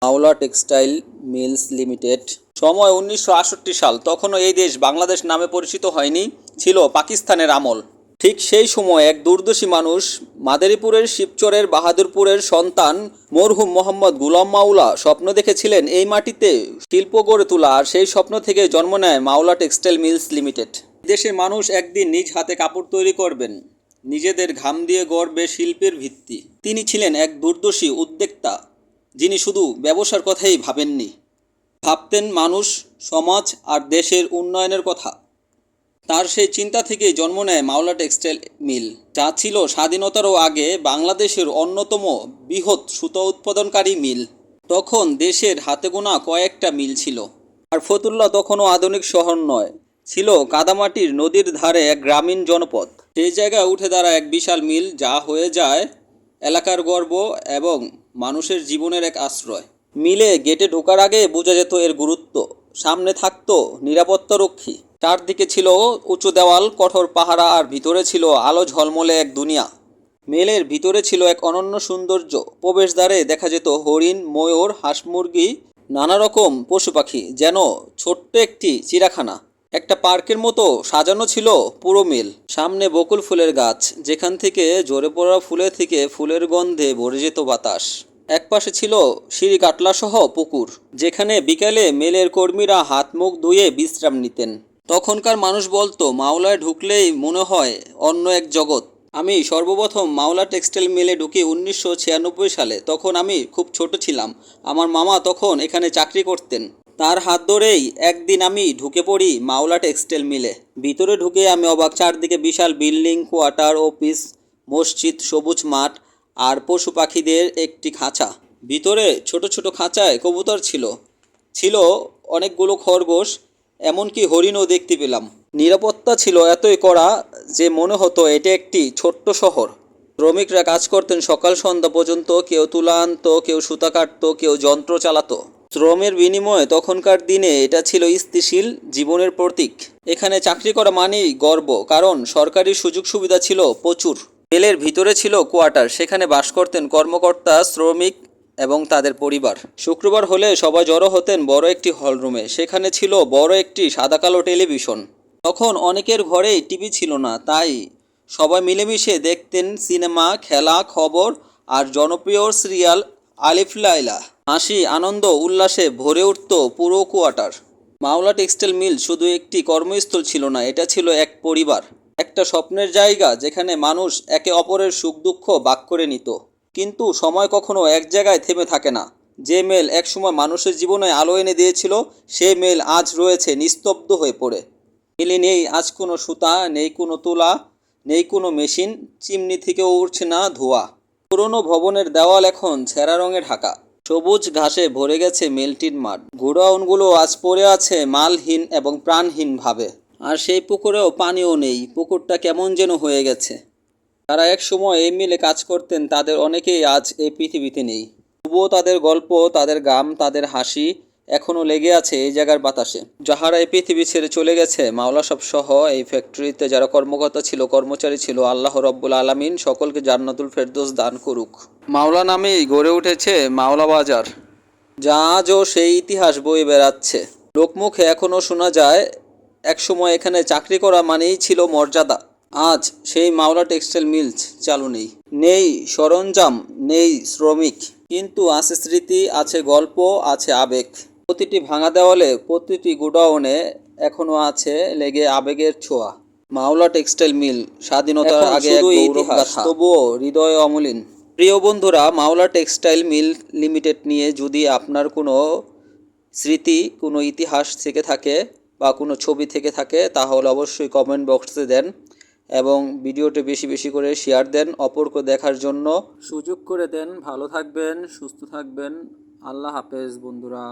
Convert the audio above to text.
মাওলা textile mills limited. সময় 1968 সাল। তখনও এই দেশ বাংলাদেশ নামে পরিচিত হয়নি, ছিল পাকিস্তানের আমল। ঠিক সেই সময় এক দূরদর্শী মানুষ, মাদারীপুরের শিবচরের বাহাদুরপুরের সন্তান মরহুম মোহাম্মদ গুলাম মাওলা স্বপ্ন দেখেছিলেন এই মাটিতে শিল্প গড়ে তোলা, আর সেই স্বপ্ন থেকে জন্ম নেয় মাওলা টেক্সটাইল মিলস লিমিটেড। দেশের মানুষ একদিন নিজ হাতে কাপড় তৈরি করবেন, নিজেদের ঘাম দিয়ে গড়বে শিল্পের ভিত্তি। তিনি ছিলেন এক দূরদর্শী উদ্যোক্তা, যিনি শুধু ব্যবসার কথাই ভাবেননি, ভাবতেন মানুষ, সমাজ আর দেশের উন্নয়নের কথা। তার সেই চিন্তা থেকেই জন্ম নেয় মাওলা টেক্সটাইল মিল, যা ছিল স্বাধীনতারও আগে বাংলাদেশের অন্যতম বৃহৎ সুতা উৎপাদনকারী মিল। তখন দেশের হাতে গোনা কয়েকটা মিল ছিল, আর ফতুল্লা তখনও আধুনিক শহর নয়, ছিল কাদামাটির নদীর ধারে এক গ্রামীণ জনপদ। সেই জায়গায় উঠে দাঁড়ায় এক বিশাল মিল, যা হয়ে যায় এলাকার গর্ব এবং মানুষের জীবনের এক আশ্রয়। মিলে গেটে ঢোকার আগে বোঝা যেত এর গুরুত্ব। সামনে থাকতো নিরাপত্তারক্ষী, চারদিকে ছিল উঁচু দেওয়াল, কঠোর পাহারা, আর ভিতরে ছিল আলো ঝলমলে এক দুনিয়া। মেলের ভিতরে ছিল এক অনন্য সৌন্দর্য। প্রবেশদ্বারে দেখা যেত হরিণ, ময়ূর, হাঁস, মুরগি, নানা রকম পশু পাখি, যেন ছোট্ট একটি চিড়িয়াখানা। একটা পার্কের মতো সাজানো ছিল পুরো মিল। সামনে বকুল ফুলের গাছ, যেখান থেকে ঝরে পড়া ফুলের থেকে ফুলের গন্ধে ভরে যেত বাতাস। একপাশে ছিল সিঁড়ি কাটলা সহ পুকুর, যেখানে বিকালে মেলের কর্মীরা হাত মুখ ধুয়ে বিশ্রাম নিতেন। তখনকার মানুষ বলতো, মাওলায় ঢুকলেই মনে হয় অন্য এক জগৎ। আমি সর্বপ্রথম মাওলা টেক্সটাইল মিলে ঢুকি 1996 সালে। তখন আমি খুব ছোট ছিলাম। আমার মামা তখন এখানে চাকরি করতেন। তার হাত ধরেই একদিন আমি ঢুকে পড়ি মাওলা টেক্সটাইল মিলে। ভিতরে ঢুকে আমি অবাক। চারদিকে বিশাল বিল্ডিং, কোয়ার্টার, অফিস, মসজিদ, সবুজ মাঠ আর পশু পাখিদের একটি খাঁচা। ভিতরে ছোট ছোট খাঁচায় কবুতর ছিল, ছিল অনেকগুলো খরগোশ, এমনকি হরিণও দেখতে পেলাম। নিরাপত্তা ছিল এতই কড়া যে মনে হতো এটা একটি ছোট্ট শহর। শ্রমিকরা কাজ করতেন সকাল সন্ধ্যা পর্যন্ত। কেউ তুলা আনতো, কেউ সুতা কাটতো, কেউ যন্ত্র চালাতো। শ্রমের বিনিময়ে তখনকার দিনে এটা ছিল স্থিতিশীল জীবনের প্রতীক। এখানে চাকরি করা মানেই গর্ব, কারণ সরকারি সুযোগ সুবিধা ছিল প্রচুর। মিলের ভিতরে ছিল কোয়ার্টার, সেখানে বাস করতেন কর্মকর্তা, শ্রমিক এবং তাদের পরিবার। শুক্রবার হলে সবাই জড়ো হতেন বড় একটি হলরুমে। সেখানে ছিল বড় একটি সাদা কালো টেলিভিশন। তখন অনেকের ঘরেই টিভি ছিল না, তাই সবাই মিলেমিশে দেখতেন সিনেমা, খেলা, খবর আর জনপ্রিয় সিরিয়াল আলিফ লায়লা। হাসি, আনন্দ, উল্লাসে ভরে উঠত পুরো কোয়ার্টার। মাওলা টেক্সটাইল মিল শুধু একটি কর্মস্থল ছিল না, এটা ছিল এক পরিবার, একটা স্বপ্নের জায়গা যেখানে মানুষ একে অপরের সুখ দুঃখ ভাগ করে নিত। কিন্তু সময় কখনো এক জায়গায় থেমে থাকে না। যে মেল একসময় মানুষের জীবনে আলো এনে দিয়েছিল, সে মেল আজ রয়েছে নিস্তব্ধ হয়ে পড়ে। মিলে নেই আজ কোনো সুতা, নেই কোনো তুলা, নেই কোনো মেশিন, চিমনি থেকেও উঠছে না ধোঁয়া। পুরনো ভবনের দেওয়াল এখন ছেঁড়া রঙে ঢাকা। সবুজ ঘাসে ভরে গেছে মেলটির মাঠ। গোডাউনগুলো আজ পড়ে আছে মালহীন এবং প্রাণহীন ভাবে। আর সেই পুকুরেও পানিও নেই, পুকুরটা কেমন যেন হয়ে গেছে। তারা এক সময় এই মিলে কাজ করতেন, তাদের অনেকেই আজ এই পৃথিবীতে নেই। তবুও তাদের গল্প, তাদের গাম, তাদের হাসি এখনও লেগে আছে এই জায়গার বাতাসে। যাহারা এই পৃথিবী ছেড়ে চলে গেছে, মাওলা সব সহ এই ফ্যাক্টরিতে যারা কর্মকর্তা ছিল, কর্মচারী ছিল, আল্লাহ রব্বুল আলামিন সকলকে জান্নাতুল ফেরদৌস দান করুক। মাওলা নামেই গড়ে উঠেছে মাওলা বাজার, যা আজও সেই ইতিহাস বয়ে বেড়াচ্ছে। লোকমুখে এখনও শোনা যায়, একসময় এখানে চাকরি করা মানেই ছিল মর্যাদা। আজ সেই মাওলা টেক্সটাইল মিলস চালু নেই, নেই সরঞ্জাম, নেই শ্রমিক, কিন্তু আছে স্মৃতি, আছে গল্প, আছে আবেগ। প্রতিটি ভাঙা দেওয়ালে, প্রতিটি গোডাউনে এখনো আছে লেগে আবেগের ছোঁয়া। মাওলা টেক্সটাইল মিল স্বাধীনতার আগে এক গৌরব, তবুও হৃদয় অমলিন। প্রিয় বন্ধুরা, মাওলা টেক্সটাইল মিল লিমিটেড নিয়ে যদি আপনার কোনো স্মৃতি, কোনো ইতিহাস থেকে থাকে বা কোনো ছবি থেকে থাকে, তাহলে অবশ্যই কমেন্ট বক্সে দেন এবং ভিডিওটি বেশি বেশি করে শেয়ার দেন, অপরকে দেখার জন্য সুযোগ করে দেন। ভালো থাকবেন, সুস্থ থাকবেন। আল্লাহ হাফেজ বন্ধুরা।